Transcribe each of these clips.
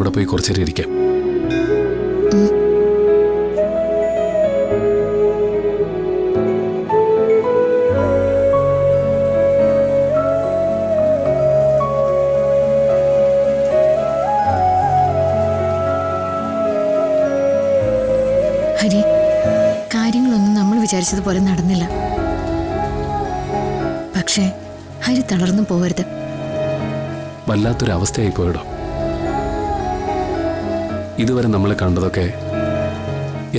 അവിടെ പോയി കുറച്ചേരം ഇരിക്കാം. ഹരി, കാര്യങ്ങളൊന്നും നമ്മൾ വിചാരിച്ചതുപോലെ നടന്നില്ല. പക്ഷേ ഹരി തളർന്നു പോവരുത്. വല്ലാത്തൊരു അവസ്ഥയായി പോയടോ. ഇതുവരെ നമ്മൾ കണ്ടതൊക്കെ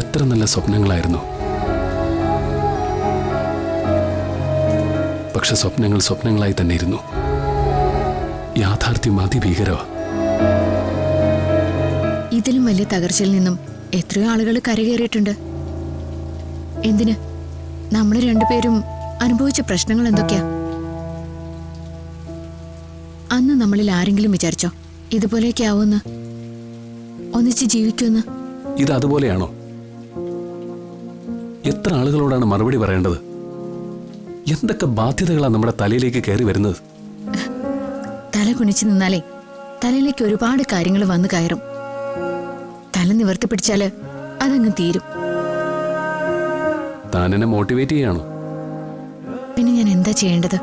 എത്ര നല്ല സ്വപ്നങ്ങളായിരുന്നു. പക്ഷെ സ്വപ്നങ്ങൾ സ്വപ്നങ്ങളായി തന്നെ ഇരുന്നു. യാഥാർത്ഥ്യം അതിഭീകരമാ. ഇതിലും വലിയ തകർച്ചയിൽ നിന്നും എത്രയോ ആളുകൾ കരകയറിയിട്ടുണ്ട്. എന്തിന്? നമ്മൾ രണ്ടുപേരും അനുഭവിച്ച പ്രശ്നങ്ങൾ എന്തൊക്കെയാ? അന്ന് നമ്മളിൽ ആരെങ്കിലും വിചാരിച്ചോ ഇതുപോലെയൊക്കെ ആവുമെന്ന്, ഒന്നിച്ച് ജീവിക്കുമെന്ന്? ഇത് അതുപോലെയാണോ? എത്ര ആളുകളോടാണ് മറുപടി പറയേണ്ടത്? എന്തൊക്കെ ബാധ്യതകളാണ് നമ്മുടെ തലയിലേക്ക് കയറി വരുന്നത്? തല കുനിച്ചു നിന്നാലേ തലയിലേക്ക് ഒരുപാട് കാര്യങ്ങൾ വന്നു കയറും. തല നിവർത്തി പിടിച്ചാല് അതങ്ങ് തീരും. താൻ എന്നെ മോട്ടിവേറ്റ് ചെയ്യാണോ? പിന്നെ ഞാൻ എന്താ ചെയ്യേണ്ടത്?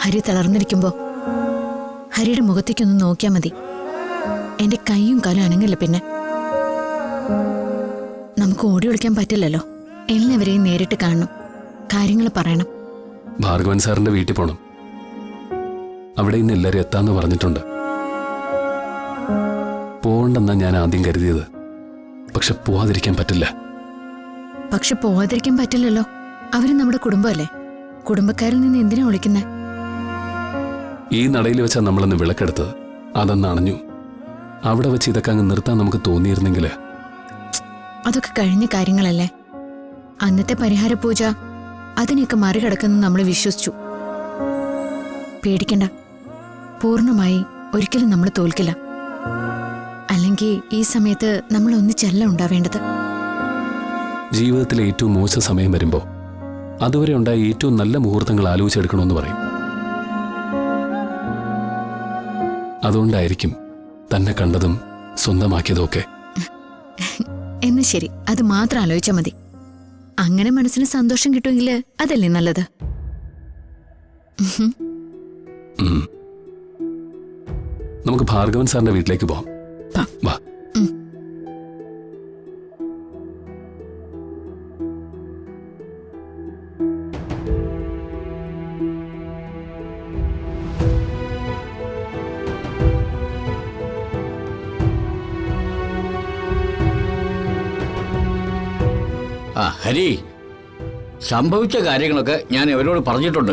ഹരി തളർന്നിരിക്കുമ്പോ ഹരിയുടെ മുഖത്തേക്കൊന്ന് നോക്കിയാൽ മതി. എന്റെ കൈയും കാലും അനങ്ങില്ല. പിന്നെ നമുക്ക് ഓടി ഒളിക്കാൻ പറ്റില്ലല്ലോ. എല്ലാവരെയും നേരിട്ട് കാണണം, കാര്യങ്ങൾ പറയണം. ഭാർഗവൻ സാറിന്റെ വീട്ടിൽ പോണം. അവിടെ ഇന്ന് എല്ലാവരും എത്താന്ന് പറഞ്ഞിട്ടുണ്ട്. പോകണ്ടെന്നാ ഞാൻ ആദ്യം കരുതിയത്. പക്ഷെ പോവാതിരിക്കാൻ പറ്റില്ല. പക്ഷെ പോവാതിരിക്കാൻ പറ്റില്ലല്ലോ. അവര് നമ്മുടെ കുടുംബമല്ലേ. കുടുംബക്കാരിൽ നിന്ന് എന്തിനാ വിളിക്കുന്നേ? ഈ നടയിൽ വെച്ചാ നമ്മളന്ന് വിളക്കെടുത്തത്. അതൊന്ന് അണഞ്ഞു. അവിടെ വെച്ച് ഇതൊക്കെ അങ്ങ് നിർത്താൻ നമുക്ക് തോന്നിയിരുന്നെങ്കില്. അതൊക്കെ കഴിഞ്ഞ കാര്യങ്ങളല്ലേ. അന്നത്തെ പരിഹാര പൂജ അതിനെയൊക്കെ മറികടക്കുന്നു നമ്മൾ വിശ്വസിച്ചു. പേടിക്കണ്ട, പൂർണ്ണമായി ഒരിക്കലും നമ്മൾ തോൽക്കില്ല. അല്ലെങ്കിൽ ഈ സമയത്ത് നമ്മൾ ഒന്നിച്ചല്ല ഉണ്ടാവേണ്ടത്. ജീവിതത്തിലെ ഏറ്റവും മോശം സമയം വരുമ്പോ അതുവരെ ഉണ്ടായ ഏറ്റവും നല്ല മുഹൂർത്തങ്ങൾ ആലോചിച്ചെടുക്കണമെന്ന് പറയും. അതുകൊണ്ടായിരിക്കും തന്നെ കണ്ടതും സ്വന്തമാക്കിയതും ഒക്കെ. എന്ന് ശരി, അത് മാത്രം ആലോചിച്ചാൽ മതി. അങ്ങനെ മനസ്സിന് സന്തോഷം കിട്ടുമെങ്കിൽ അതല്ലേ നല്ലത്. നമുക്ക് ഭാർഗവൻ സാറിന്റെ വീട്ടിലേക്ക് പോവാം. വാ. ഹരി, സംഭവിച്ച കാര്യങ്ങളൊക്കെ ഞാൻ ഇവരോട് പറഞ്ഞിട്ടുണ്ട്.